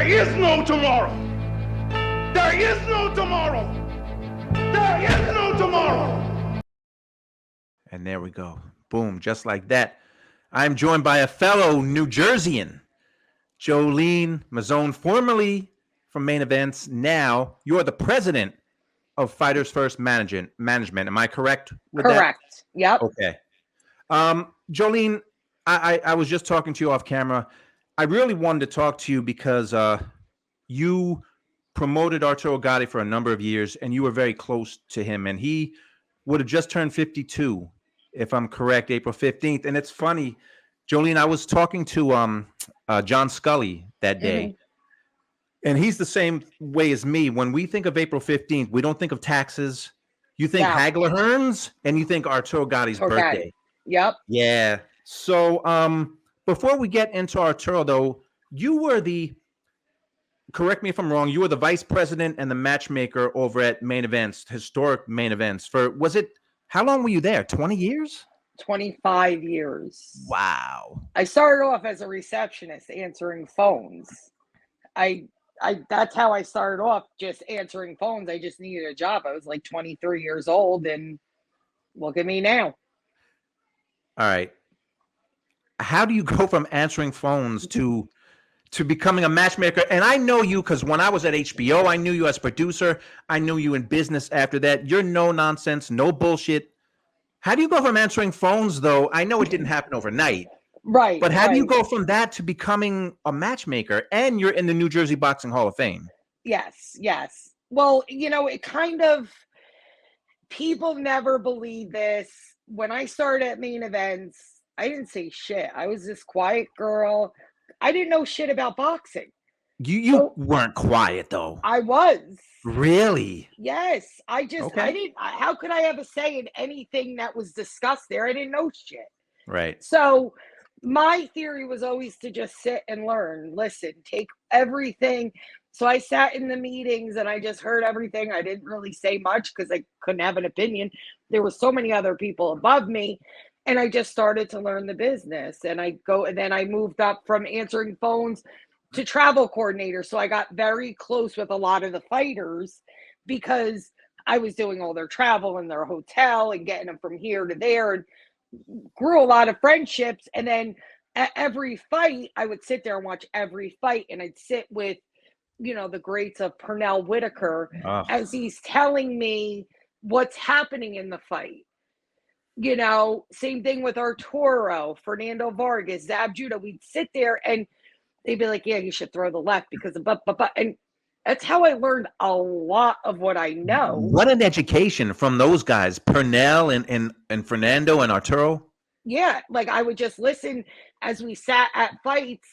There is no tomorrow. There is no tomorrow. There is no tomorrow. And there we go. Boom, just like that. I'm joined by a fellow New Jerseyan, Jolene Mizzone, formerly from Main Events. Now you're the president of Fighters First Management. Am I correct with that? Correct. Yep. Okay. Jolene, I was just talking to you off camera. I really wanted to talk to you because you promoted Arturo Gatti for a number of years, and you were very close to him. And he would have just turned 52, if I'm correct, April 15th. And it's funny, Jolene, I was talking to John Scully that day, and he's the same way as me. When we think of April 15th, we don't think of taxes. You think Hagler Hearns, and you think Arturo Gatti's birthday. Yep. Yeah. So before we get into Arturo, though, you were correct me if I'm wrong, you were the vice president and the matchmaker over at Main Events, historic Main Events. How long were you there? 20 years? 25 years. Wow. I started off as a receptionist answering phones. That's how I started off, just answering phones. I just needed a job. I was like 23 years old, and look at me now. All right. How do you go from answering phones to becoming a matchmaker? And I know you because when I was at HBO, I knew you as producer. I knew you in business after that. You're no nonsense, no bullshit. How do you go from answering phones, though? I know it didn't happen overnight. Right. But how do you go from that to becoming a matchmaker? And you're in the New Jersey Boxing Hall of Fame. Yes. Well, it kind of, people never believe this. When I started at Main Events, I didn't say shit. I was this quiet girl. I didn't know shit about boxing. You weren't quiet, though. I was. Really? Yes. I didn't. How could I have a say in anything that was discussed there? I didn't know shit. Right. So my theory was always to just sit and learn, listen, take everything. So I sat in the meetings and I just heard everything. I didn't really say much because I couldn't have an opinion. There were so many other people above me. And I just started to learn the business. And then I moved up from answering phones to travel coordinator. So I got very close with a lot of the fighters because I was doing all their travel and their hotel and getting them from here to there, and grew a lot of friendships. And then at every fight, I would sit there and watch every fight. And I'd sit with, the greats of Pernell Whitaker as he's telling me what's happening in the fight. Same thing with Arturo, Fernando Vargas, Zab Judah. We'd sit there and they'd be like, yeah, you should throw the left because of but. And that's how I learned a lot of what I know. What an education from those guys, Pernell and Fernando and Arturo. Yeah, like I would just listen as we sat at fights,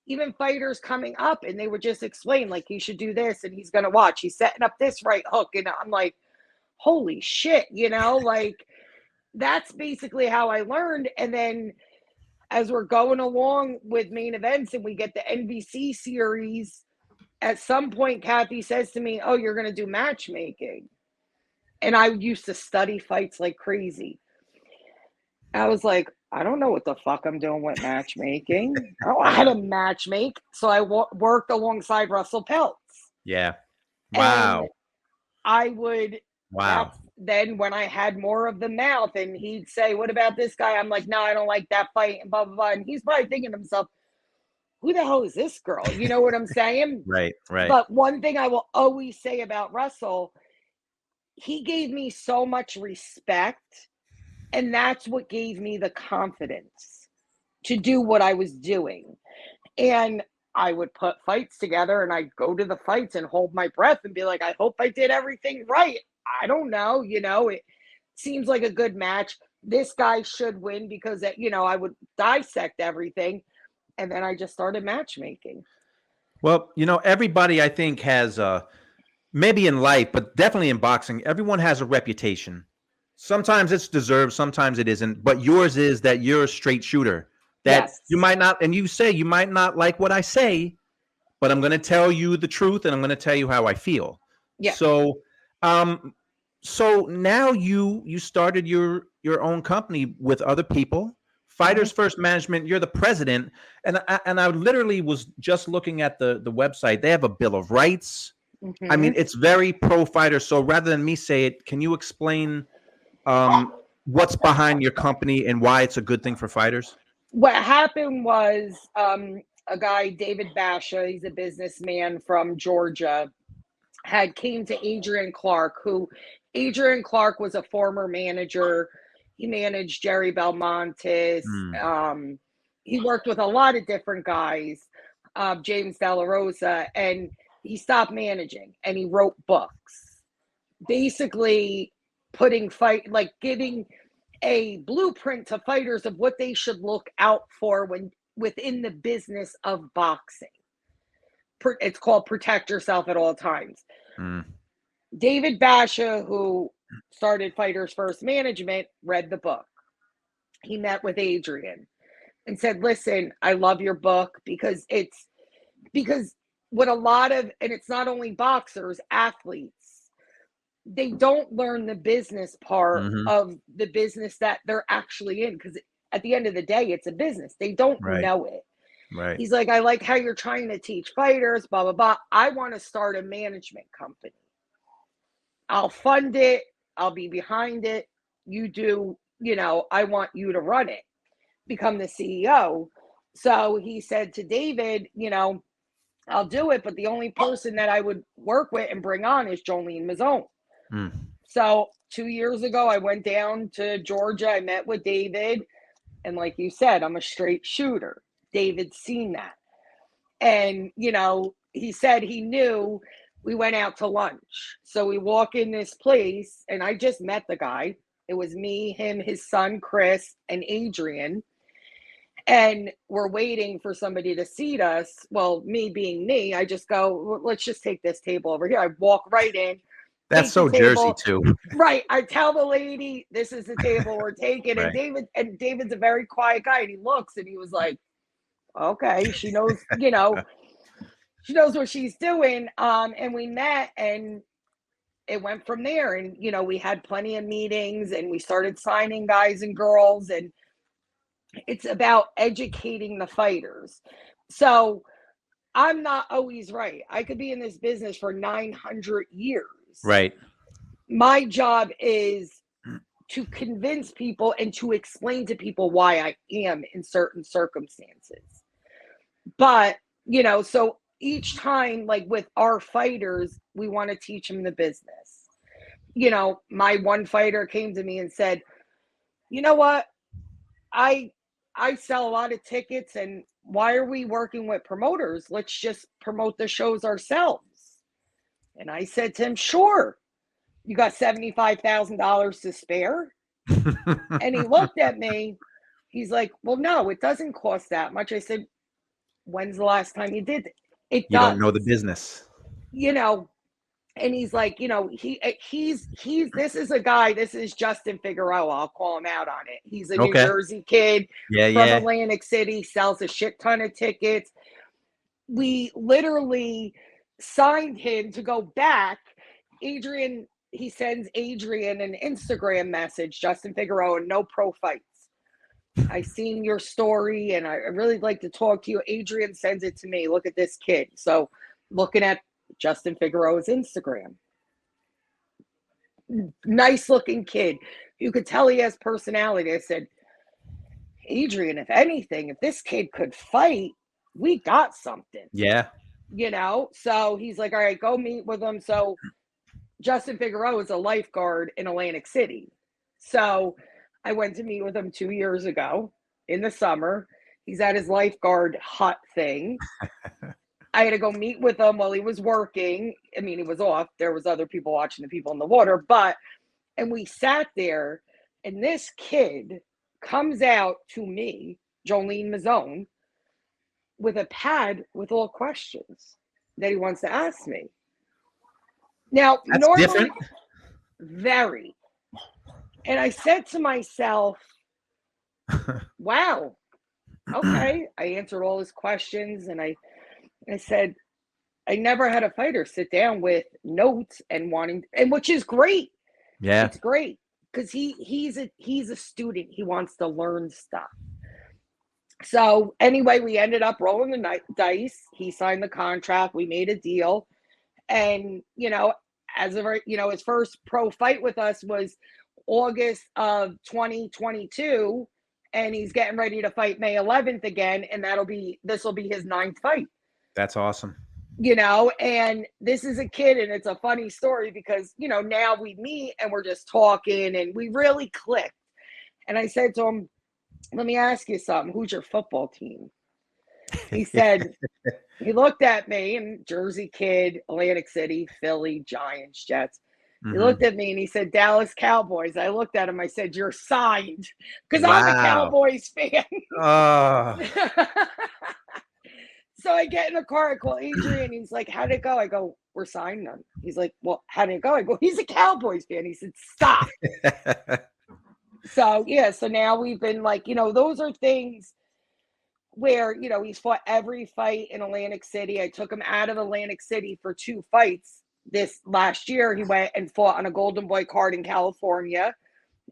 even fighters coming up, and they would just explain, like, you should do this, and he's going to watch. He's setting up this right hook. And I'm like, holy shit, like, that's basically how I learned. And then as we're going along with Main Events and we get the NBC series, at some point, Kathy says to me, oh, you're going to do matchmaking. And I used to study fights like crazy. I was like, I don't know what the fuck I'm doing with matchmaking. I don't know how to matchmake. So I worked alongside Russell Peltz. Yeah. Wow. And I would. Wow. Then when I had more of the mouth and he'd say, what about this guy? I'm like, no, I don't like that fight and blah, blah, blah. And he's probably thinking to himself, who the hell is this girl? You know what I'm saying? Right. But one thing I will always say about Russell, he gave me so much respect. And that's what gave me the confidence to do what I was doing. And I would put fights together and I'd go to the fights and hold my breath and be like, I hope I did everything right. I don't know. It seems like a good match. This guy should win because, I would dissect everything. And then I just started matchmaking. Well, everybody I think has, maybe in life, but definitely in boxing, everyone has a reputation. Sometimes it's deserved, sometimes it isn't. But yours is that you're a straight shooter. That you might not, and you say you might not like what I say, but I'm going to tell you the truth and I'm going to tell you how I feel. Yeah. So now you started your own company with other people, Fighters First Management. You're the president, and I literally was just looking at the website. They have a Bill of Rights. I mean, it's very pro fighter. So rather than me say it, can you explain what's behind your company and why it's a good thing for fighters? What happened was a guy, David Basha, he's a businessman from Georgia, had came to Adrian Clark, who Adrian Clark was a former manager. He managed Jerry Belmontes. He worked with a lot of different guys, James De La Rosa, and he stopped managing and he wrote books, basically giving a blueprint to fighters of what they should look out for when within the business of boxing. It's called Protect Yourself at All Times. David Basha, who started Fighters First Management, read the book. He met with Adrian and said, listen, I love your book because what a lot of, and it's not only boxers, athletes, they don't learn the business part of the business that they're actually in, because at the end of the day, it's a business. They don't know it. Right. He's like, I like how you're trying to teach fighters, blah, blah, blah. I want to start a management company. I'll fund it. I'll be behind it. You do, I want you to run it, become the CEO. So he said to David, I'll do it, but the only person that I would work with and bring on is Jolene Mizzone. So 2 years ago, I went down to Georgia. I met with David. And like you said, I'm a straight shooter. David's seen that. And, he said he knew. We went out to lunch. So we walk in this place and I just met the guy. It was me, him, his son, Chris, and Adrian. And we're waiting for somebody to seat us. Well, me being me, I just go, let's just take this table over here. I walk right in. That's so Jersey too. Right. I tell the lady, this is the table we're taking. And David's a very quiet guy. And he looks and he was like, okay, she knows, she knows what she's doing. And we met and it went from there. And, we had plenty of meetings and we started signing guys and girls. And it's about educating the fighters. So I'm not always right. I could be in this business for 900 years. Right. My job is to convince people and to explain to people why I am in certain circumstances. But, so each time, like with our fighters, we want to teach them the business. My one fighter came to me and said, you know what? I sell a lot of tickets, and why are we working with promoters? Let's just promote the shows ourselves. And I said to him, sure. You got $75,000 to spare? And he looked at me. He's like, well, no, it doesn't cost that much. I said, when's the last time you did it? You don't know the business. And he's like, he's this is a guy, this is Justin Figueroa. I'll call him out on it. He's a New Jersey kid from Atlantic City, sells a shit ton of tickets. We literally signed him to go back. Adrian, he sends Adrian an Instagram message, Justin Figueroa, no pro fights. I seen your story and I really like to talk to you. Adrian sends it to me. Look at this kid. So looking at Justin Figueroa's Instagram. Nice looking kid. You could tell he has personality. I said, Adrian, if anything, if this kid could fight, we got something. Yeah. So he's like, all right, go meet with him. So Justin Figueroa is a lifeguard in Atlantic City. So I went to meet with him 2 years ago in the summer. He's at his lifeguard hut thing. I had to go meet with him while he was working. I mean, he was off. There was other people watching the people in the water, and we sat there and this kid comes out to me, Jolene Mizzone, with a pad with all questions that he wants to ask me. Now, that's normally, different. Very. And I said to myself, wow, okay. I answered all his questions and I said, I never had a fighter sit down with notes and which is great. Yeah. It's great because he's a student. He wants to learn stuff. So anyway, we ended up rolling the dice. He signed the contract. We made a deal. And, as of, his first pro fight with us was August of 2022. And he's getting ready to fight May 11th again. And this will be his 9th fight. That's awesome. And this is a kid, and it's a funny story because, now we meet and we're just talking and we really clicked. And I said to him, let me ask you something. Who's your football team? He said, he looked at me, and Jersey kid, Atlantic City, Philly, Giants, Jets. He looked at me and he said, Dallas Cowboys. I looked at him. I said, you're signed, because I'm a Cowboys fan. So I get in the car. I call Adrian. He's like, how'd it go? I go, we're signed them. He's like, well, how did it go? I go, he's a Cowboys fan. He said, stop. So, yeah. So now we've been like, those are things where, he's fought every fight in Atlantic City. I took him out of Atlantic City for 2 fights. This last year, he went and fought on a Golden Boy card in California,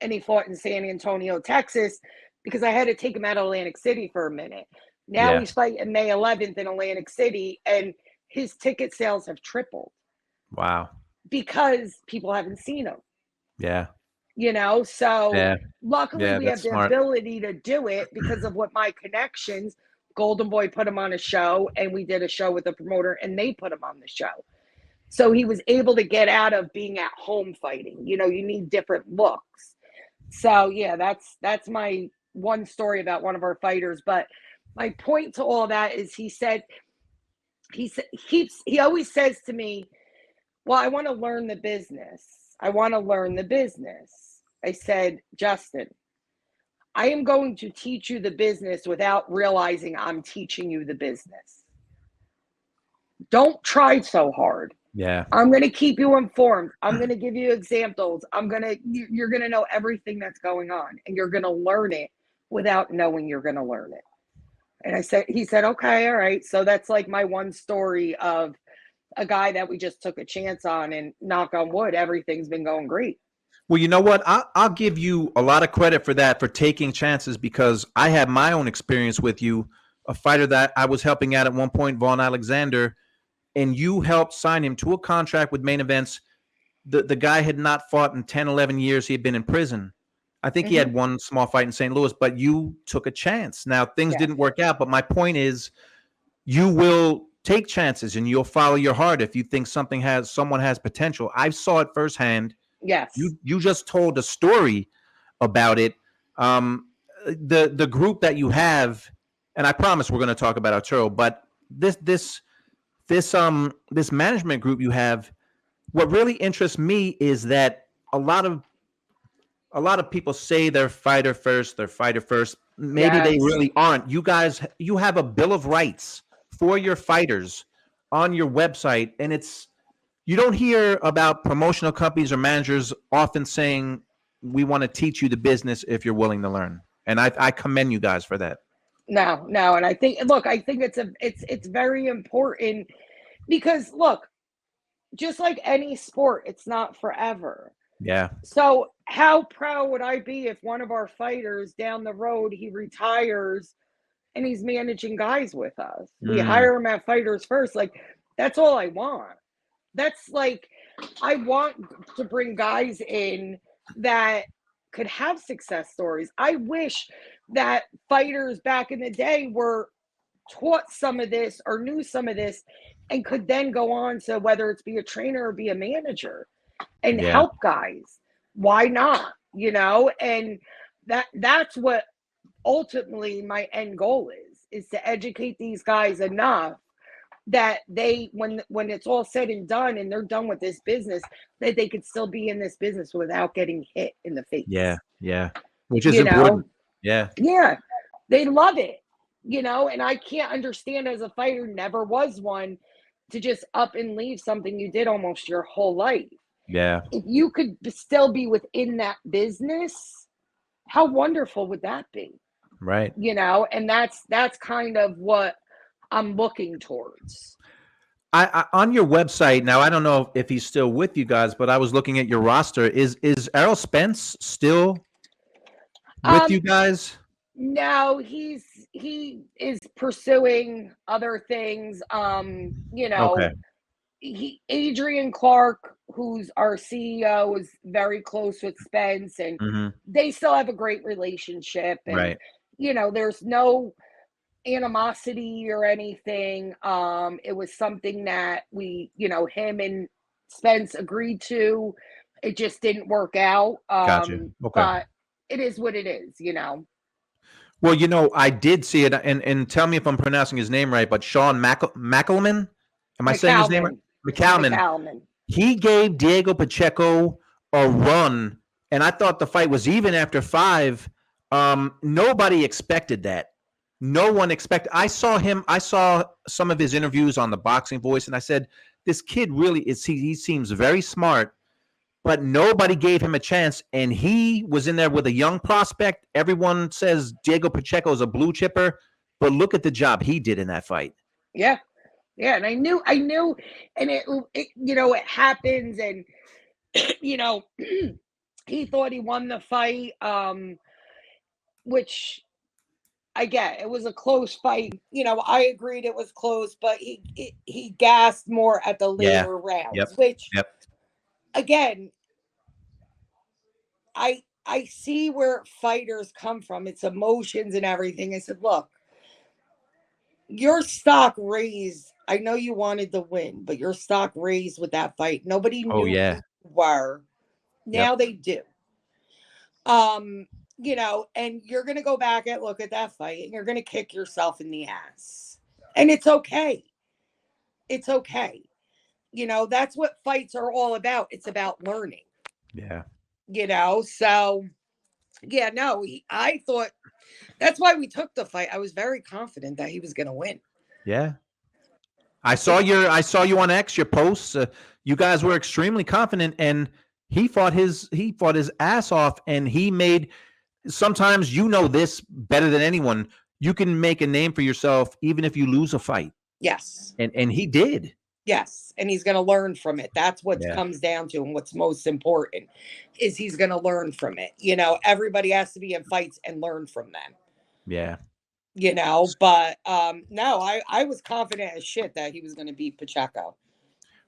and he fought in San Antonio, Texas, because I had to take him out of Atlantic City for a minute. Now he's fighting May 11th in Atlantic City, and his ticket sales have tripled. Wow. Because people haven't seen him. Yeah. So luckily we have the smart. ability to do it because of what my connections. Golden Boy put him on a show, and we did a show with the promoter, and they put him on the show. So he was able to get out of being at home fighting. You need different looks. So yeah, that's my one story about one of our fighters. But my point to all that is he always says to me, well, I want to learn the business. I want to learn the business. I said, Justin, I am going to teach you the business without realizing I'm teaching you the business. Don't try so hard. Yeah. I'm going to keep you informed. I'm going to give you examples. You're going to know everything that's going on, and you're going to learn it without knowing you're going to learn it. And he said, okay, all right. So that's like my one story of a guy that we just took a chance on, and knock on wood, everything's been going great. Well, you know what? I'll give you a lot of credit for that, for taking chances, because I had my own experience with you, a fighter that I was helping out at one point, Vaughn Alexander, and you helped sign him to a contract with Main Events. The guy had not fought in 10, 11 years. He had been in prison. I think he had one small fight in St. Louis, but you took a chance. Now, things didn't work out, but my point is you will take chances and you'll follow your heart if you think someone has potential. I saw it firsthand. Yes. You just told a story about it. The group that you have, and I promise we're going to talk about Arturo, but this management group you have, what really interests me is that a lot of people say they're fighter first. Maybe they really aren't. You guys, you have a bill of rights for your fighters on your website, and you don't hear about promotional companies or managers often saying, we want to teach you the business if you're willing to learn. And I commend you guys for that. No. And I think it's very important, because look, just like any sport, it's not forever. Yeah. So how proud would I be if one of our fighters down the road, he retires and he's managing guys with us? We hire him at Fighters First. Like, that's all I want. That's like, I want to bring guys in that could have success stories. I wish that fighters back in the day were taught some of this or knew some of this and could then go on to, whether it's be a trainer or be a manager and help guys. Why not? And that's what ultimately my end goal is to educate these guys enough that they, when it's all said and done and they're done with this business, that they could still be in this business without getting hit in the face. Yeah. Which is important. Yeah. They love it, and I can't understand, as a fighter, never was one, to just up and leave something you did almost your whole life. Yeah. If you could still be within that business, how wonderful would that be? Right. And that's kind of what I'm looking towards. I on your website now, I don't know if he's still with you guys, but I was looking at your roster. Is Errol Spence still with you guys? No, he is pursuing other things. Okay. Adrian Clark, who's our CEO, is very close with Spence, and Hmm. they still have a great relationship. And Right. there's no animosity or anything. It was something that him and Spence agreed to. It just didn't work out. Gotcha. Okay. But it is what it is. Well, I did see it, and tell me if I'm pronouncing his name right, but Sean McElman, am I saying his name right? McCalman. McCalman. McCalman. He gave Diego Pacheco a run, and I thought the fight was even after 5. Nobody expected that. No one expected. I saw some of his interviews on the Boxing Voice, and I said, this kid really is. He seems very smart, but nobody gave him a chance, and he was in there with a young prospect. Everyone says Diego Pacheco is a blue chipper, but look at the job he did in that fight. Yeah. Yeah, and I knew, and it happens, and he thought he won the fight, which I get. It was a close fight. I agreed it was close, but he gassed more at the Yeah. later rounds, Yep. which Yep. again, I see where fighters come from. It's emotions and everything. I said, look, your stock raised. I know you wanted the win, but your stock raised with that fight. Nobody Oh knew who yeah. you were. Yep. Now they do. And you're gonna go back and look at that fight and you're gonna kick yourself in the ass. And it's okay. It's okay. That's what fights are all about. It's about learning. Yeah. So yeah, no, I thought that's why we took the fight. I was very confident that he was gonna win. Yeah. I saw you on X, your posts. You guys were extremely confident, and he fought his ass off, and he made. Sometimes this better than anyone. You can make a name for yourself even if you lose a fight, Yes. and he did. Yes, and he's going to learn from it. That's what Yeah. comes down to, and what's most important is he's going to learn from it. Everybody has to be in fights and learn from them. Yeah. But no, I was confident as shit that he was going to beat Pacheco.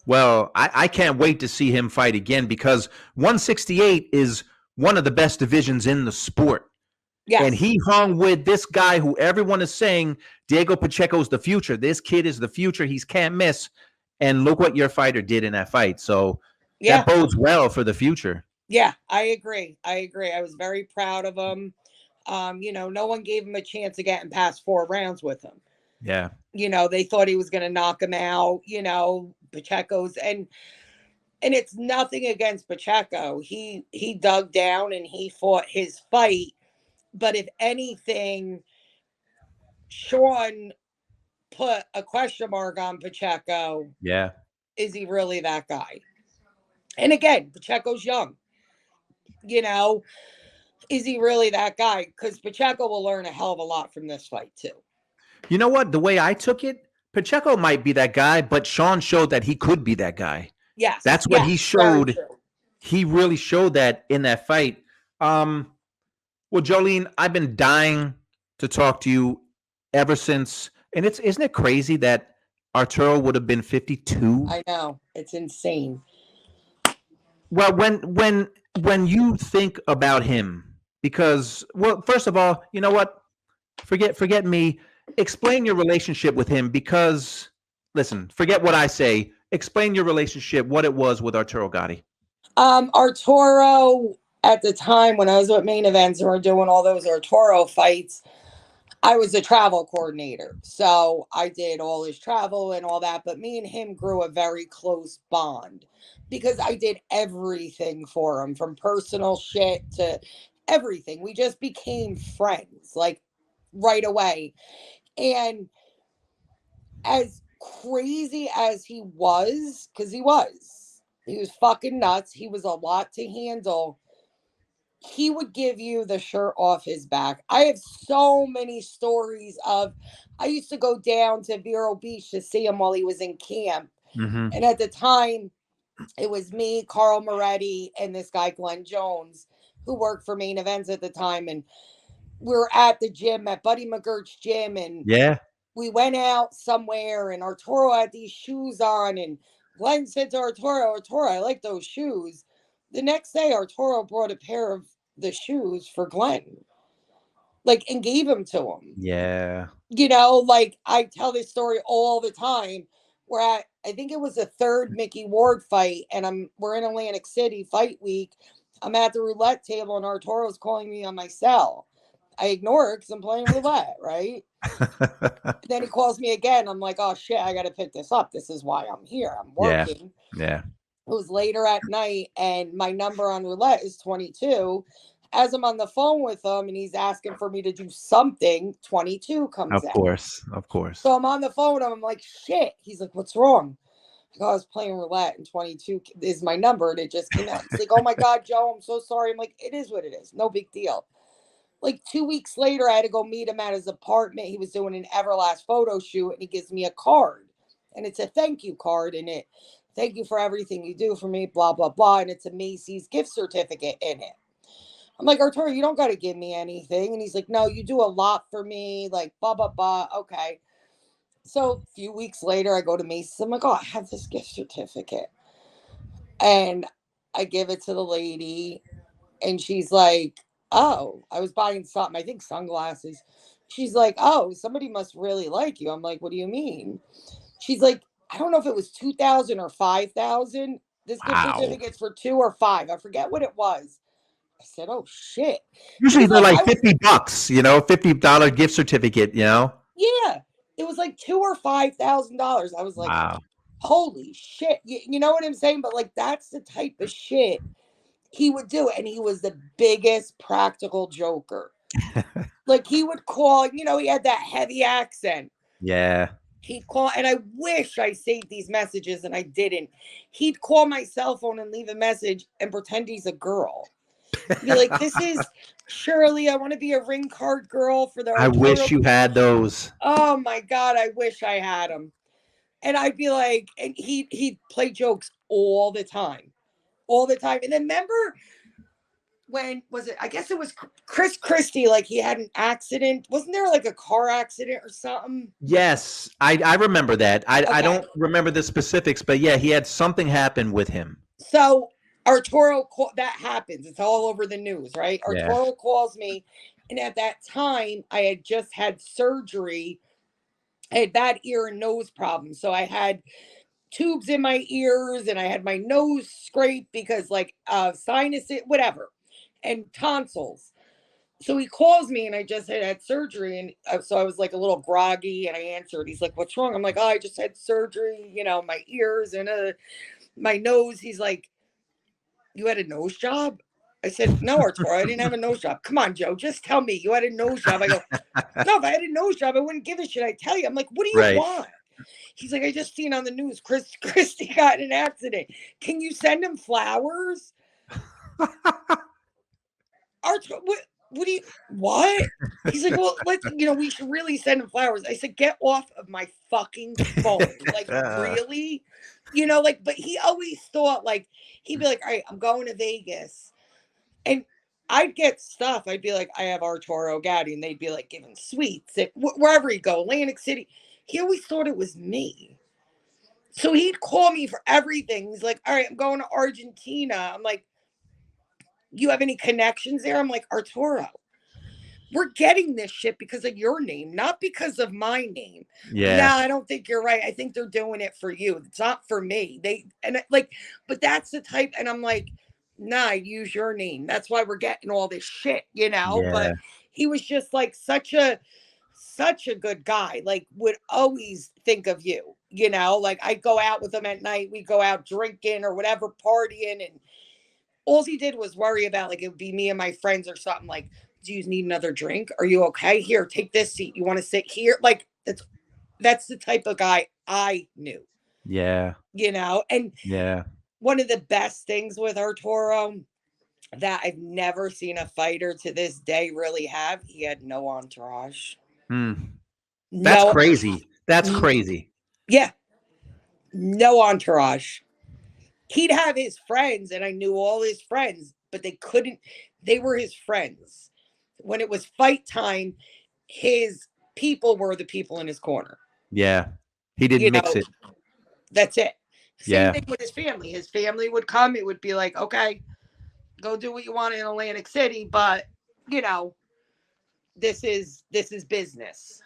Well, I can't wait to see him fight again, because 168 is one of the best divisions in the sport. Yes. And he hung with this guy who everyone is saying Diego Pacheco's the future. This kid is the future. He's can't miss. And look what your fighter did in that fight. So Yeah. that bodes well for the future. Yeah, I agree. I was very proud of him. No one gave him a chance of getting past 4 rounds with him. Yeah. They thought he was going to knock him out, Pacheco's, and it's nothing against Pacheco. He dug down and he fought his fight. But if anything, Sean put a question mark on Pacheco. Yeah. Is he really that guy? And again, Pacheco's young. Is he really that guy? Because Pacheco will learn a hell of a lot from this fight too. You know what? The way I took it, Pacheco might be that guy, but Sean showed that he could be that guy. Yes. That's what he showed. He really showed that in that fight. Well, Jolene, I've been dying to talk to you ever since. And isn't it crazy that Arturo would have been 52? I know. It's insane. Well, when you think about him, because, well, first of all, you know what? Forget me. Explain your relationship with him, because, listen, forget what I say. Explain your relationship, what it was with Arturo Gatti. Arturo, at the time when I was with Main Events and we were doing all those Arturo fights, I was a travel coordinator. So I did all his travel and all that. But me and him grew a very close bond because I did everything for him, from personal shit to everything. We just became friends, like, right away. And as crazy as he was, because he was fucking nuts. He was a lot to handle. He would give you the shirt off his back. I have so many stories of, I used to go down to Vero Beach to see him while he was in camp. Mm-hmm. And at the time, it was me, Carl Moretti, and this guy, Glenn Jones, who worked for Main Events at the time. And we were at the gym at Buddy McGurk's gym, and Yeah. we went out somewhere, and Arturo had these shoes on, and Glenn said to Arturo, I like those shoes. The next day, Arturo brought a pair of the shoes for Glenn, like, and gave them to him. Yeah. Like, I tell this story all the time. I think it was the third Mickey Ward fight, and we're in Atlantic City fight week. I'm at the roulette table, and Arturo's calling me on my cell. I ignore it because I'm playing roulette, right? Then he calls me again. I'm like, oh shit, I gotta pick this up. This is why I'm here. I'm working. Yeah. It was later at night, and my number on roulette is 22. As I'm on the phone with him and he's asking for me to do something, 22 comes out. Of course. So I'm on the phone. I'm like, shit. He's like, what's wrong? I was playing roulette, and 22 is my number, and it just came out. He's like, oh my God, Joe, I'm so sorry. I'm like, it is what it is. No big deal. Like 2 weeks later, I had to go meet him at his apartment. He was doing an Everlast photo shoot, and he gives me a card. And it's a thank you card in it. Thank you for everything you do for me, blah, blah, blah. And it's a Macy's gift certificate in it. I'm like, Arturo, you don't got to give me anything. And he's like, no, you do a lot for me. Like, blah, blah, blah. Okay. So a few weeks later, I go to Macy's. I'm like, oh, I have this gift certificate. And I give it to the lady. And she's like, oh, I was buying something. I think sunglasses. She's like, oh, somebody must really like you. I'm like, what do you mean? She's like, I don't know if it was 2,000 or 5,000. This gift certificate's for 2 or 5. I forget what it was. I said, oh shit. Usually they're like $50, $50 gift certificate, Yeah. It was like $2,000 or $5,000. I was like, wow. Holy shit. You know what I'm saying? But like, that's the type of shit he would do. And he was the biggest practical joker. Like, he would call, he had that heavy accent. Yeah. He'd call, and I wish I saved these messages and I didn't. He'd call my cell phone and leave a message and pretend he's a girl. Be like, this is Shirley. I want to be a ring card girl for the. I wish you had those. Oh my God, I wish I had them. And I'd be like, and he'd play jokes all the time. And then remember when was it? I guess it was Chris Christie. Like, he had an accident. Wasn't there like a car accident or something? Yes, I remember that. I don't remember the specifics, but yeah, he had something happen with him. So Arturo, that happens. It's all over the news, right? Arturo calls me, and at that time, I had just had surgery. I had bad ear and nose problems, so I had tubes in my ears, and I had my nose scraped because, like, sinus, whatever, and tonsils. So he calls me, and I just had surgery, and so I was like a little groggy, and I answered. He's like, "What's wrong?" I'm like, "Oh, I just had surgery. My ears and my nose." He's like, you had a nose job? I said, no, Arturo, I didn't have a nose job. Come on, Joe, just tell me you had a nose job. I go, no, if I had a nose job, I wouldn't give a shit. I tell you. I'm like, what do you want? He's like, I just seen on the news, Christy got in an accident. Can you send him flowers? Arturo, what? He's like, well, we should really send him flowers. I said, get off of my fucking phone. Like, really? But he always thought, like, he'd be like, all right, I'm going to Vegas. And I'd get stuff. I'd be like, I have Arturo Gatti. And they'd be like giving sweets at wherever he'd go, Atlantic City. He always thought it was me. So he'd call me for everything. He's like, all right, I'm going to Argentina. I'm like, you have any connections there? I'm like, Arturo, we're getting this shit because of your name, not because of my name. Yeah, I don't think you're right. I think they're doing it for you. It's not for me. But that's the type. And I'm like, nah, use your name. That's why we're getting all this shit, Yeah. But he was just like such a good guy. Like, would always think of you. Like, I'd go out with him at night. We'd go out drinking or whatever, partying, and all he did was worry about, like, it would be me and my friends or something. Like, do you need another drink? Are you okay? Here, take this seat. You want to sit here? Like, that's the type of guy I knew. Yeah. And one of the best things with Arturo that I've never seen a fighter to this day really have, he had no entourage. That's crazy. That's crazy. Yeah. No entourage. He'd have his friends, and I knew all his friends, but they were his friends. when it was fight time, his people were the people in his corner. Yeah. He didn't mix it. That's it. Yeah. Same thing with his family. His family would come. It would be like, okay, go do what you want in Atlantic City, but you know, this is business.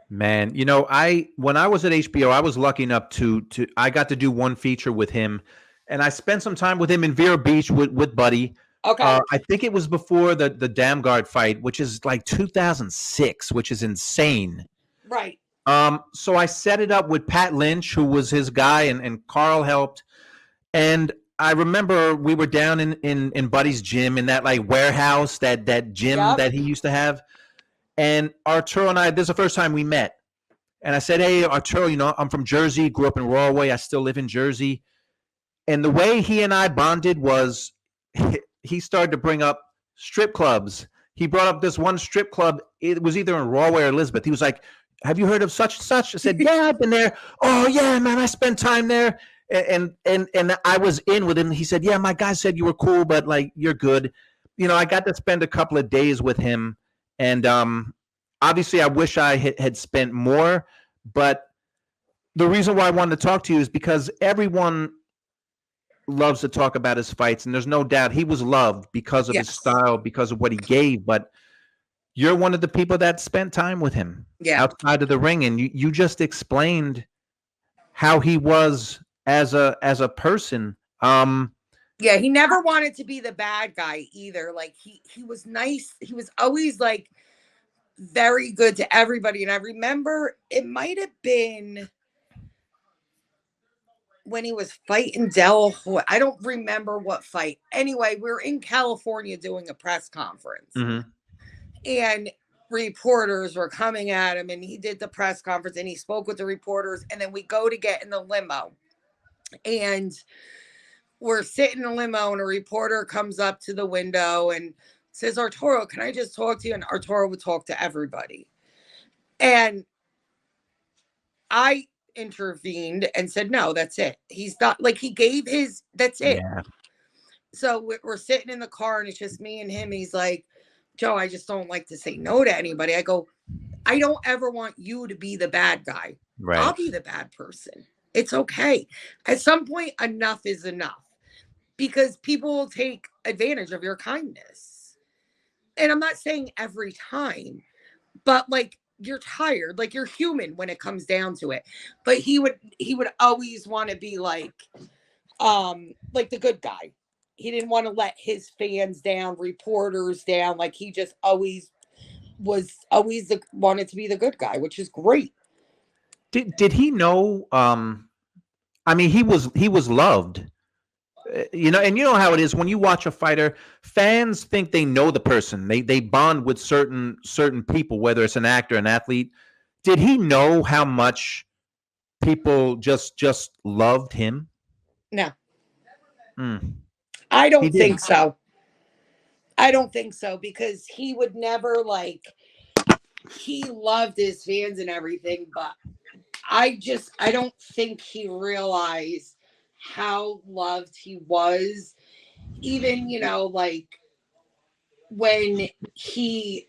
Man, you know, when I was at HBO, I was lucky enough to I got to do one feature with him, and I spent some time with him in Vero Beach with Buddy. Okay. I think it was before the Dam Guard fight, which is like 2006, which is insane. Right. So I set it up with Pat Lynch, who was his guy, and Carl helped. And I remember we were down in Buddy's gym in that like warehouse, that gym that he used to have. And Arturo and I, this is the first time we met. And I said, hey, Arturo, you know, I'm from Jersey, grew up in Rahway. I still live in Jersey. And the way he and I bonded was he started to bring up strip clubs. He brought up this one strip club. It was either in Rahway or Elizabeth. He was like, have you heard of such and such? I said, yeah, I've been there. Oh, yeah, man, I spent time there. And I was in with him. He said, yeah, my guy said you were cool, but like, you're good. You know, I got to spend a couple of days with him. And obviously, I wish I had spent more. But the reason why I wanted to talk to you is because everyone loves to talk about his fights. And there's no doubt he was loved because of his style, because of what he gave. But you're one of the people that spent time with him outside of the ring. And you just explained how he was as a person. Yeah, he never wanted to be the bad guy either. Like he was nice. He was always like very good to everybody. And I remember it might have been when he was fighting Del Hoy. I don't remember what fight. Anyway, we were in California doing a press conference. Mm-hmm. And reporters were coming at him, and he did the press conference and he spoke with the reporters. And then we go to get in the limo. And we're sitting in a limo, and a reporter comes up to the window and says, Arturo, can I just talk to you? And Arturo would talk to everybody. And I intervened and said, no, that's it. He's not like he gave his, that's it. Yeah. So we're sitting in the car and it's just me and him. He's like, Joe, I just don't like to say no to anybody. I go, I don't ever want you to be the bad guy. Right. I'll be the bad person. It's okay. At some point, enough is enough because people will take advantage of your kindness. And I'm not saying every time, but like, you're tired, like you're human when it comes down to it. But he would always want to be like the good guy. He didn't want to let his fans down, reporters down. Like he just always wanted to be the good guy, which is great. Did he know? I mean, he was loved. You know, and you know how it is when you watch a fighter, fans think they know the person. They bond with certain people, whether it's an actor, an athlete. Did he know how much people just loved him? No. I don't think so. I don't think so because he would never he loved his fans and everything, but I don't think he realized how loved he was. Even, you know, like when he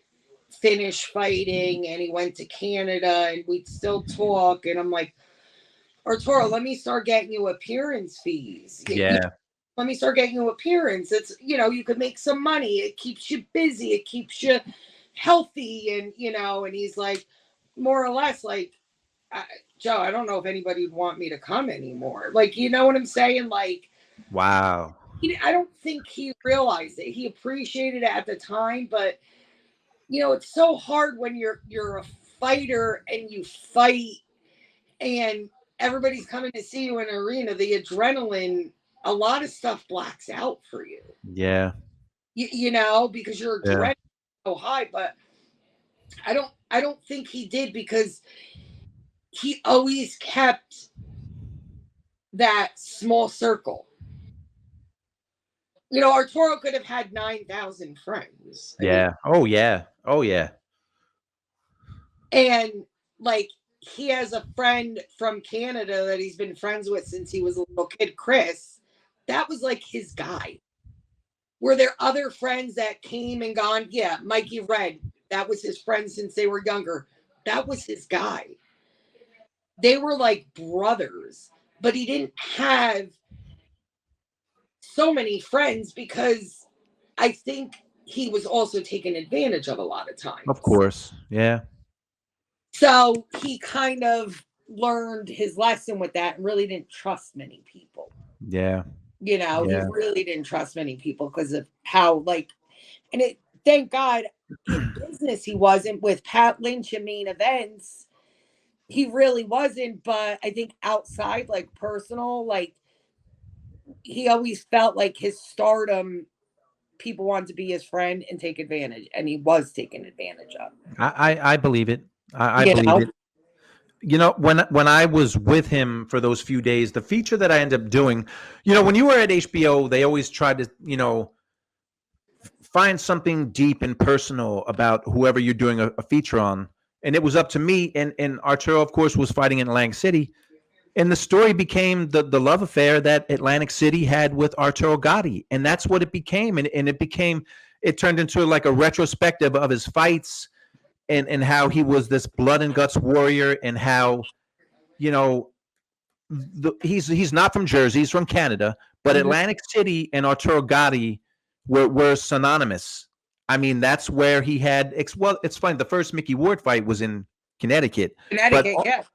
finished fighting and he went to Canada and we'd still talk and I'm like, Arturo, let me start getting you appearance fees. Yeah. Let me start getting you appearance. It's, you know, you could make some money. It keeps you busy. It keeps you healthy. And, you know, and he's like, more or less like, Joe, I don't know if anybody would want me to come anymore. Like, you know what I'm saying? Like, wow. I don't think he realized it. He appreciated it at the time, but you know, it's so hard when you're a fighter and you fight and everybody's coming to see you in an arena. The adrenaline, a lot of stuff blacks out for you. Yeah. You know, because your adrenaline is so high, but I don't think he did because he always kept that small circle. You know, Arturo could have had 9,000 friends. Yeah. Oh, yeah. Oh, yeah. And like, he has a friend from Canada that he's been friends with since he was a little kid, Chris. That was like his guy. Were there other friends that came and gone? Yeah, Mikey Red. That was his friend since they were younger. That was his guy. They were like brothers, but he didn't have so many friends because I think he was also taken advantage of a lot of times. Of course. Yeah. So he kind of learned his lesson with that and really didn't trust many people. Yeah. You know, Yeah. he really didn't trust many people because of how, like, and it, thank God in business he wasn't. With Pat Lynch and main events, he really wasn't. But I think outside, like personal, like, he always felt like his stardom, people wanted to be his friend and take advantage, and he was taken advantage of. I believe it. I You believe know? it. You know, when I was with him for those few days, the feature that I ended up doing, you know, when you were at HBO, they always tried to, you know, find something deep and personal about whoever you're doing a feature on. And it was up to me. And Arturo, of course, was fighting in Atlantic City. And the story became the love affair that Atlantic City had with Arturo Gatti. And that's what it became. And it turned into like a retrospective of his fights and how he was this blood and guts warrior, and how, you know, he's not from Jersey, he's from Canada, but Atlantic City and Arturo Gatti were synonymous. I mean, that's where he had, well, it's funny, the first Mickey Ward fight was in Connecticut. Connecticut,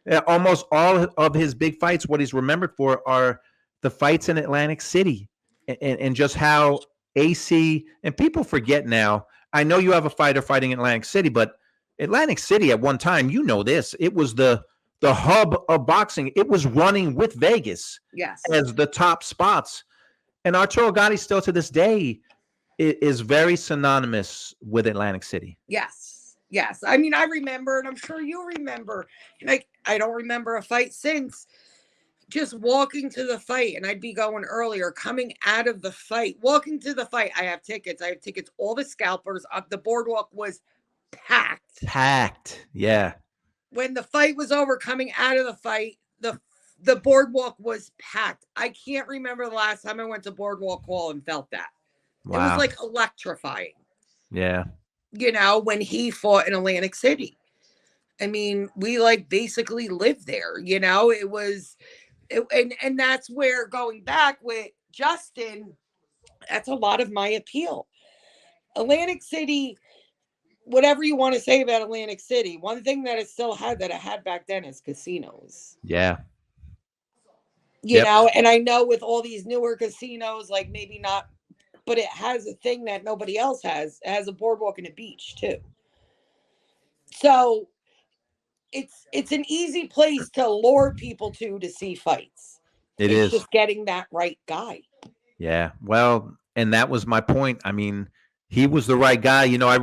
Yeah, almost all of his big fights, what he's remembered for, are the fights in Atlantic City, and just how AC, and people forget now. I know you have a fighter fighting in Atlantic City, but Atlantic City at one time, you know this, it was the hub of boxing. It was running with Vegas as the top spots. And Arturo Gatti still to this day is very synonymous with Atlantic City. Yes. I mean, I remember, and I'm sure you remember, like, I don't remember a fight since, just walking to the fight, and I'd be going earlier, coming out of the fight, walking to the fight. I have tickets. All the scalpers up. The boardwalk was packed. Yeah. When the fight was over, coming out of the fight, the boardwalk was packed. I can't remember the last time I went to Boardwalk Hall and felt that. Wow. It was like electrifying. Yeah. You know, when he fought in Atlantic City. I mean, we like basically lived there, you know, and that's where, going back with Justin, that's a lot of my appeal. Atlantic City, whatever you want to say about Atlantic City, one thing that it still had that it had back then is casinos. Yeah. You know, and I know with all these newer casinos, like maybe not, but it has a thing that nobody else has. It has a boardwalk and a beach too. So it's an easy place to lure people to see fights. It's just getting that right guy. Yeah. Well, and that was my point. I mean, he was the right guy. You know, I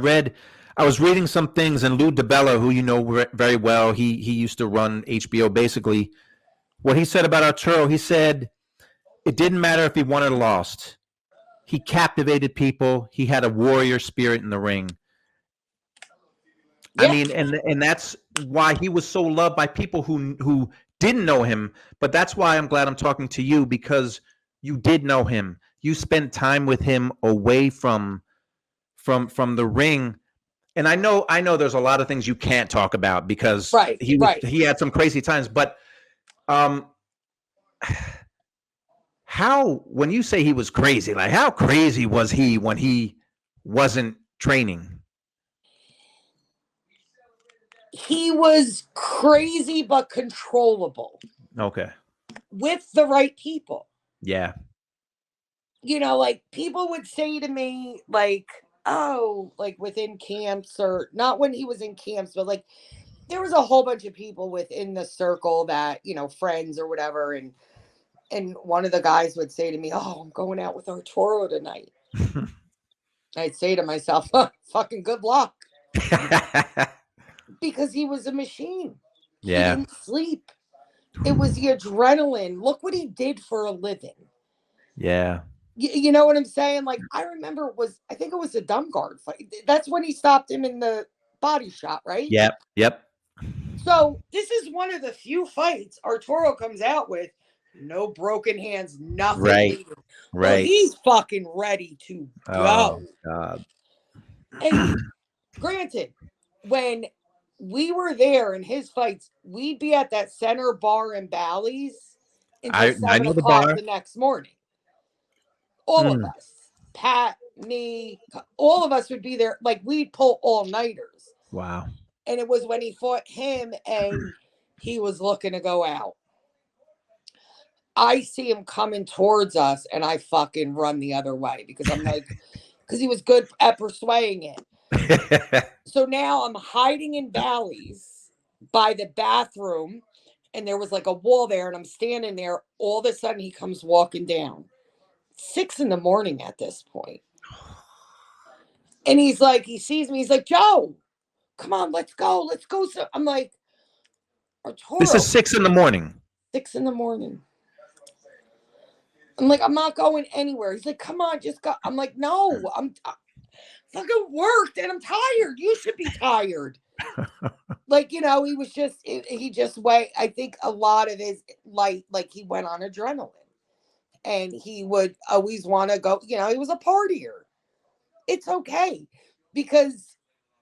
was reading some things, and Lou DiBella, who you know very well, he used to run HBO basically. What he said about Arturo, he said it didn't matter if he won or lost. He captivated people. He had a warrior spirit in the ring. Yeah. I mean, and that's why he was so loved by people who didn't know him. But that's why I'm glad I'm talking to you, because you did know him. You spent time with him away from the ring. And I know there's a lot of things you can't talk about because he had some crazy times. But how, when you say he was crazy, like how crazy was he when he wasn't training? He was crazy but controllable. Okay. With the right people. Yeah. You know, like people would say to me, like, oh, like within camps, or not when he was in camps, but like there was a whole bunch of people within the circle that, you know, friends or whatever. And one of the guys would say to me, oh, I'm going out with Arturo tonight. I'd say to myself, fucking good luck. Because he was a machine. Yeah. He didn't sleep. It was the adrenaline. Look what he did for a living. Yeah. You know what I'm saying? Like, I remember I think it was a Dumgard fight. That's when he stopped him in the body shot, right? Yep. So this is one of the few fights Arturo comes out with No broken hands, nothing. Right. Well, Right. he's fucking ready to Oh go. God. And granted, when we were there in his fights, we'd be at that center bar in Bally's until I 7 know the o'clock bar. the next morning. All of us, Pat, me, all of us would be there. Like we'd pull all-nighters. Wow. And it was when he fought him and he was looking to go out. I see him coming towards us and I fucking run the other way because I'm like, because he was good at persuading it. So now I'm hiding in Bally's by the bathroom and there was like a wall there and I'm standing there. All of a sudden he comes walking down. 6 a.m. at this point. And he's like, he sees me. He's like, Joe, come on, let's go. Let's go. So I'm like, Arturo. This is 6 a.m. 6 a.m. I'm like, I'm not going anywhere. He's like, come on, just go. I'm like, no, I'm fucking worked and I'm tired. You should be tired. Like, you know, he was just, he just went, I think a lot of his like he went on adrenaline and he would always want to go, you know, he was a partier. It's okay because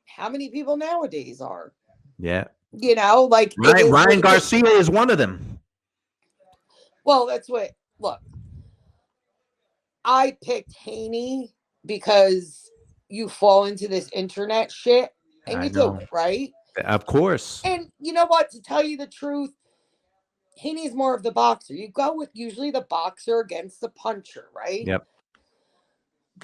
how many people nowadays are? Yeah. You know, like Ryan Garcia is one of them. Well, that's what, look, I picked Haney because you fall into this internet shit and you do it, right? Of course. And you know what? To tell you the truth, Haney's more of the boxer. You go with usually the boxer against the puncher, right? Yep.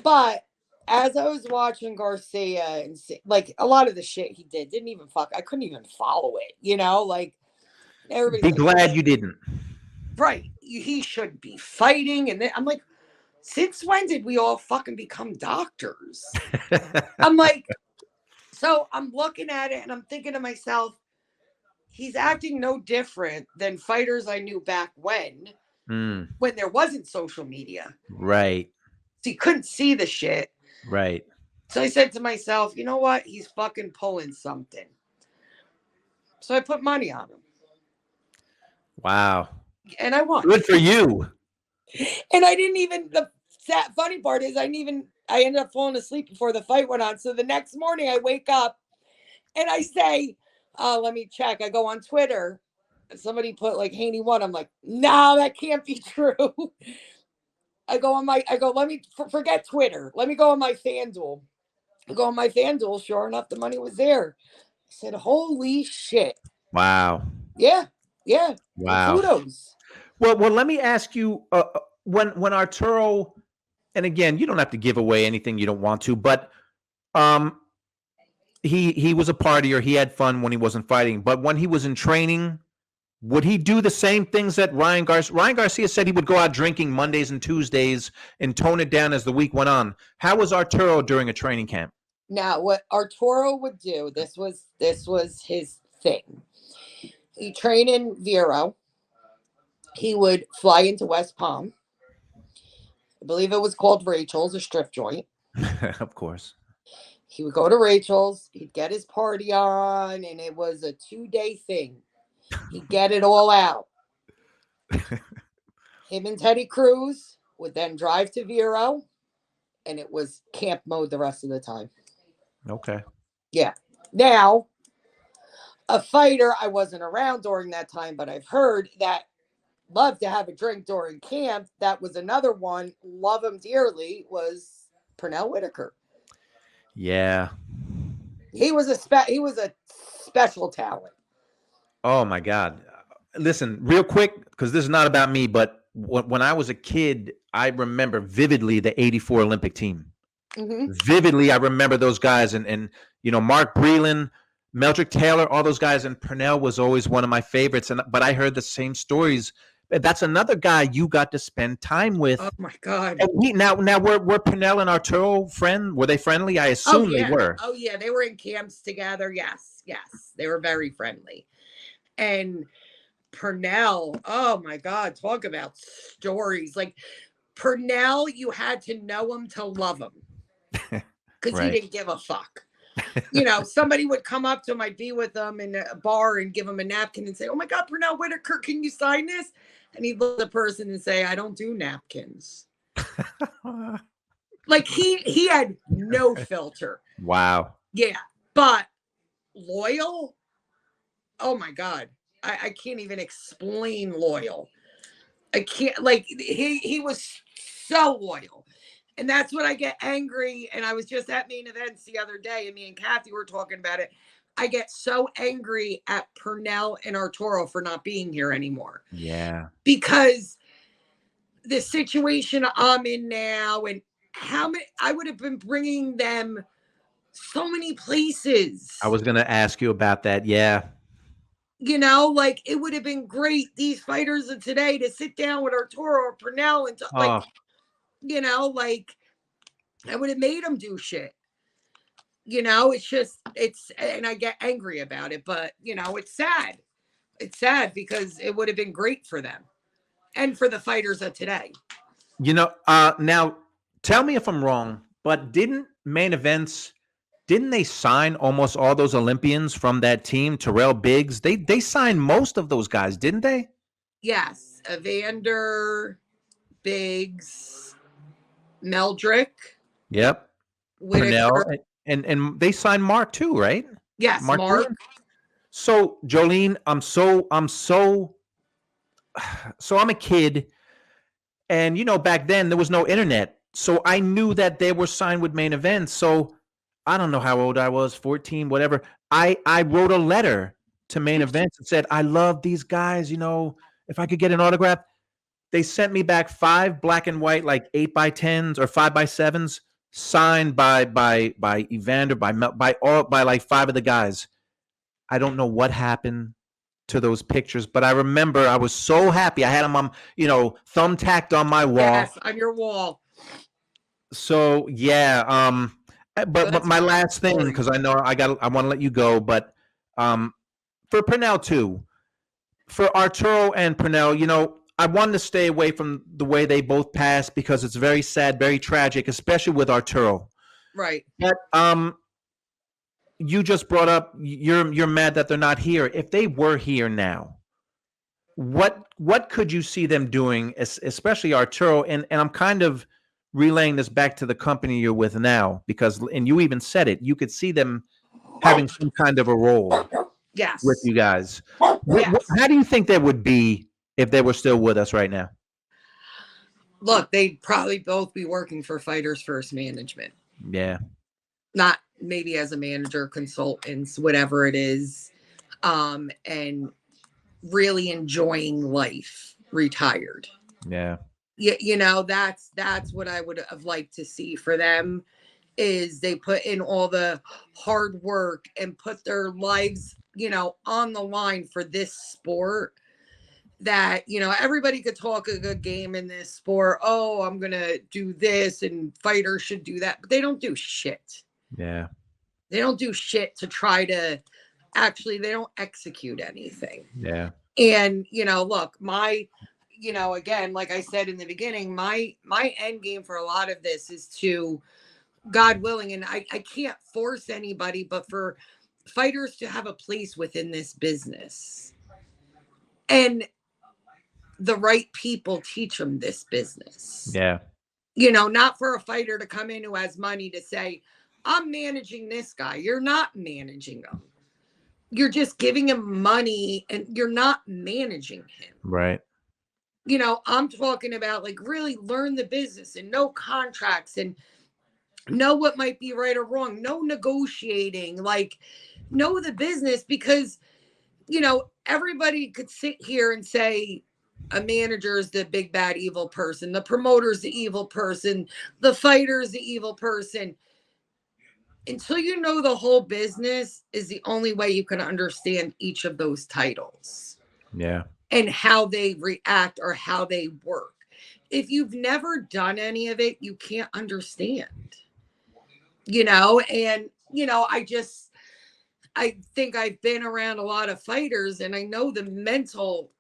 But as I was watching Garcia and like a lot of the shit he did, didn't even I couldn't even follow it, you know? Like everybody's Be glad you didn't. Right. He should be fighting. And then I'm like, since when did we all fucking become doctors? I'm like, so I'm looking at it and I'm thinking to myself, he's acting no different than fighters I knew back when there wasn't social media. Right. So you couldn't see the shit. Right. So I said to myself, you know what? He's fucking pulling something. So I put money on him. Wow. And I won. Good for you. And I didn't even, the funny part is I ended up falling asleep before the fight went on. So the next morning I wake up and I say, let me check. I go on Twitter. Somebody put like Haney won. I'm like, no, that can't be true. Let me forget Twitter. Let me go on my FanDuel. I go on my FanDuel. Sure enough, the money was there. I said, holy shit. Wow. Yeah. Yeah. Wow. Kudos. Well, let me ask you, when Arturo, and again, you don't have to give away anything you don't want to, but he was a partier. He had fun when he wasn't fighting, but when he was in training, would he do the same things that Ryan Garcia said he would go out drinking Mondays and Tuesdays and tone it down as the week went on? How was Arturo during a training camp? Now, what Arturo would do, this was his thing. He trained in Vero. He would fly into West Palm. I believe it was called Rachel's, a strip joint. Of course. He would go to Rachel's. He'd get his party on, and it was a 2-day thing. He'd get it all out. Him and Teddy Cruz would then drive to Vero, and it was camp mode the rest of the time. Okay. Yeah. Now, a fighter, I wasn't around during that time, but I've heard that loved to have a drink during camp. That was another one. Love him dearly. Was Pernell Whitaker. Yeah. He was a special talent. Oh my God. Listen, real quick, because this is not about me, but when I was a kid, I remember vividly the '84 Olympic team. Mm-hmm. Vividly, I remember those guys, and Mark Breland, Meldrick Taylor, all those guys, and Pernell was always one of my favorites. But I heard the same stories. That's another guy you got to spend time with. Oh my God! And now were Pernell and Arturo friend? Were they friendly? I assume they were. Oh yeah, they were in camps together. Yes, they were very friendly. And Pernell, oh my God, talk about stories. Like Pernell, you had to know him to love him because he didn't give a fuck. Somebody would come up to him, I'd be with them in a bar and give him a napkin and say, oh my God, Pernell Whitaker, can you sign this? And he'd look at the person and say, I don't do napkins. Like he had no filter. Wow. Yeah. But loyal? Oh my God. I can't even explain loyal. I can't, like, he was so loyal. And that's when I get angry. And I was just at main events the other day, and me and Kathy were talking about it. I get so angry at Pernell and Arturo for not being here anymore. Yeah. Because the situation I'm in now, and how many, I would have been bringing them so many places. I was going to ask you about that. Yeah. You know, like, it would have been great, these fighters of today, to sit down with Arturo or Pernell and like, you know, like, I would have made them do shit. You know, it's just, and I get angry about it, but, you know, it's sad. It's sad because it would have been great for them and for the fighters of today. You know, now tell me if I'm wrong, but didn't they sign almost all those Olympians from that team? Terrell Biggs, they signed most of those guys, didn't they? Yes, Evander, Biggs, Meldrick. Yep. Whitaker. Pernell, and they signed Mark too, right? Yes, Mark. So Jolene, so I'm a kid, and you know, back then there was no internet, so I knew that they were signed with Main Event. So I don't know how old I was, 14, whatever. I wrote a letter to Main Event and said, I love these guys, you know, if I could get an autograph. They sent me back 5 black and white, like 8x10s or 5x7s, signed by Evander, by like 5 of the guys. I don't know what happened to those pictures, but I remember I was so happy. I had them on, you know, thumbtacked on my wall. Yes, on your wall. So yeah, but my last thing, because I know I want to let you go, but for Pernell too, for Arturo and Pernell, you know, I wanted to stay away from the way they both passed because it's very sad, very tragic, especially with Arturo. Right. But you just brought up you're mad that they're not here. If they were here now, what could you see them doing, especially Arturo? And I'm kind of relaying this back to the company you're with now, because, and you even said it, you could see them having some kind of a role with you guys. Yes. How do you think they would be if they were still with us right now? Look, they'd probably both be working for Fighters First Management. Yeah. Not maybe as a manager, consultants, whatever it is, and really enjoying life, retired. Yeah. You know, that's what I would have liked to see for them, is they put in all the hard work and put their lives, you know, on the line for this sport. That, you know, everybody could talk a good game in this sport. Oh, I'm going to do this and fighters should do that. But they don't do shit. Yeah. They don't do shit to try to actually, they don't execute anything. Yeah. And, you know, look, you know, again, like I said in the beginning, my end game for a lot of this is to, God willing, and I can't force anybody, but for fighters to have a place within this business. And the right people teach them this business. Yeah. You know, not for a fighter to come in who has money to say, I'm managing this guy. You're not managing him. You're just giving him money and you're not managing him. Right. You know, I'm talking about, like, really learn the business and know contracts and know what might be right or wrong. No negotiating, like, know the business, because, you know, everybody could sit here and say, a manager is the big bad evil person, the promoter is the evil person, the fighter is the evil person. Until you know the whole business is the only way you can understand each of those titles. Yeah. And how they react or how they work. If you've never done any of it, you can't understand. You know, and, you know, I think I've been around a lot of fighters and I know the mental,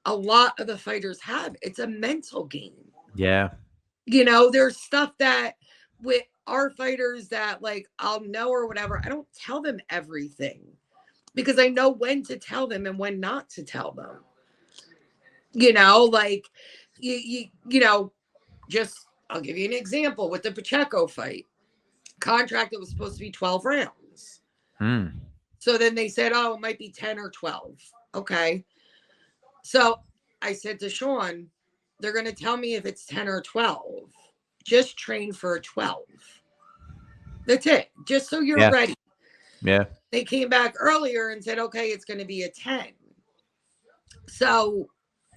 a lot of the fighters have. It's a mental game. Yeah. You know, there's stuff that with our fighters that, like, I'll know or whatever. I don't tell them everything because I know when to tell them and when not to tell them. Like just I'll give you an example with the Pacheco fight. Contract that was supposed to be 12 rounds. So then they said, oh, it might be 10 or 12. Okay. So I said to Sean, they're going to tell me if it's 10 or 12. Just train for a 12. That's it. Just so you're ready. Yeah. They came back earlier and said, okay, it's going to be a 10. So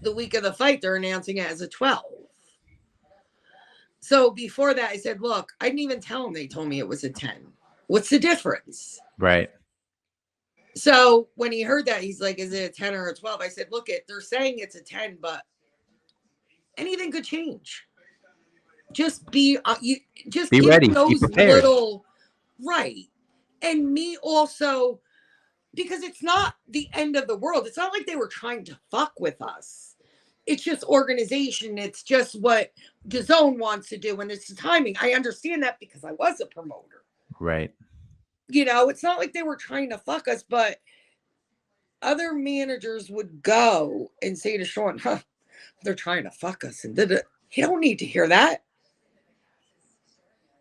the week of the fight, they're announcing it as a 12. So before that, I said, look, I didn't even tell them they told me it was a 10. What's the difference? Right. So when he heard that, he's like, is it a 10 or a 12? I said, look, they're saying it's a 10, but anything could change. Just be ready. Those be prepared. little, right. And me also, because it's not the end of the world. It's not like they were trying to fuck with us. It's just organization. It's just what DAZN wants to do. And it's the timing. I understand that because I was a promoter. Right. It's not like they were trying to fuck us, but other managers would go and say to Sean, they're trying to fuck us. And you don't need to hear that.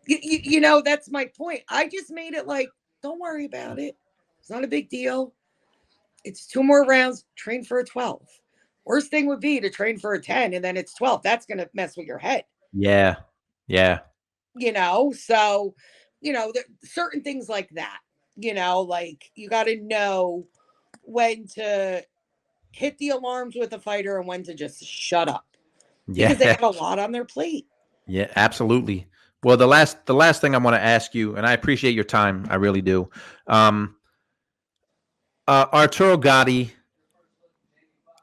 That's my point. I just made it like, don't worry about it. It's not a big deal. It's 2 more rounds. Train for a 12. Worst thing would be to train for a 10 and then it's 12. That's going to mess with your head. Yeah. Yeah. So, certain things like that, like you got to know when to hit the alarms with a fighter and when to just shut up. Yeah. Because they have a lot on their plate. Yeah, absolutely. Well, the last thing I want to ask you, and I appreciate your time. I really do. Arturo Gatti,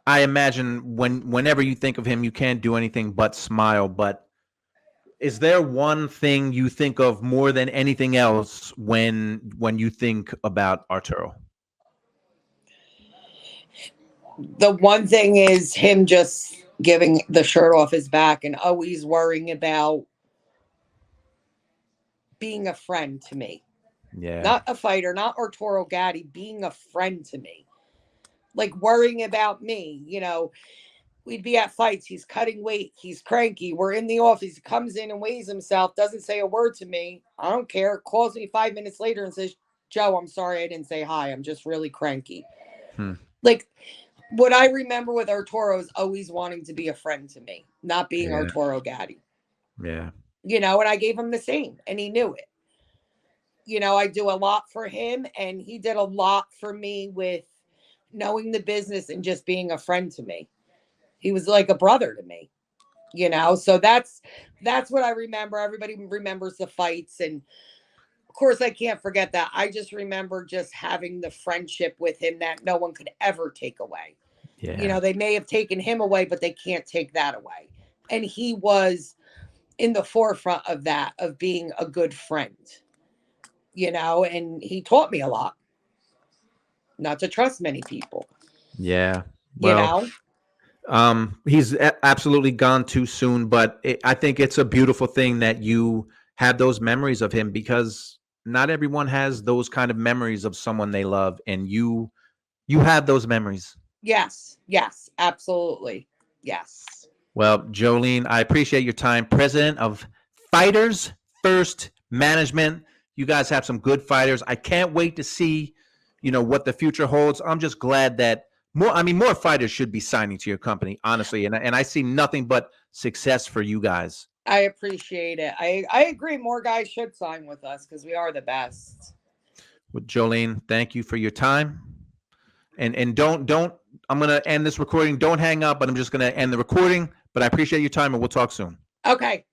I imagine whenever you think of him, you can't do anything but smile. But is there one thing you think of more than anything else when you think about Arturo? The one thing is him just giving the shirt off his back and always worrying about being a friend to me. Yeah. Not a fighter, not Arturo Gatti, being a friend to me. Like worrying about me, we'd be at fights. He's cutting weight. He's cranky. We're in the office. He comes in and weighs himself, doesn't say a word to me. I don't care. Calls me 5 minutes later and says, Joe, I'm sorry I didn't say hi. I'm just really cranky. Like what I remember with Arturo is always wanting to be a friend to me, not being Arturo Gatti. Yeah. And I gave him the same and he knew it. I do a lot for him and he did a lot for me with knowing the business and just being a friend to me. He was like a brother to me, so that's what I remember. Everybody remembers the fights. And of course I can't forget that. I just remember just having the friendship with him that no one could ever take away. Yeah. They may have taken him away, but they can't take that away. And he was in the forefront of that, of being a good friend, and he taught me a lot. Not to trust many people. Yeah. Well, he's absolutely gone too soon, but I think it's a beautiful thing that you have those memories of him, because not everyone has those kind of memories of someone they love, and you have those memories. Yes, absolutely. Yes. Well, Jolene, I appreciate your time. President of Fighters First Management. You guys have some good fighters. I can't wait to see, what the future holds. I'm just glad that more fighters should be signing to your company, honestly. And I see nothing but success for you guys. I appreciate it. I agree. More guys should sign with us because we are the best. Well, Jolene, thank you for your time. And don't, I'm going to end this recording. Don't hang up, but I'm just going to end the recording. But I appreciate your time and we'll talk soon. Okay.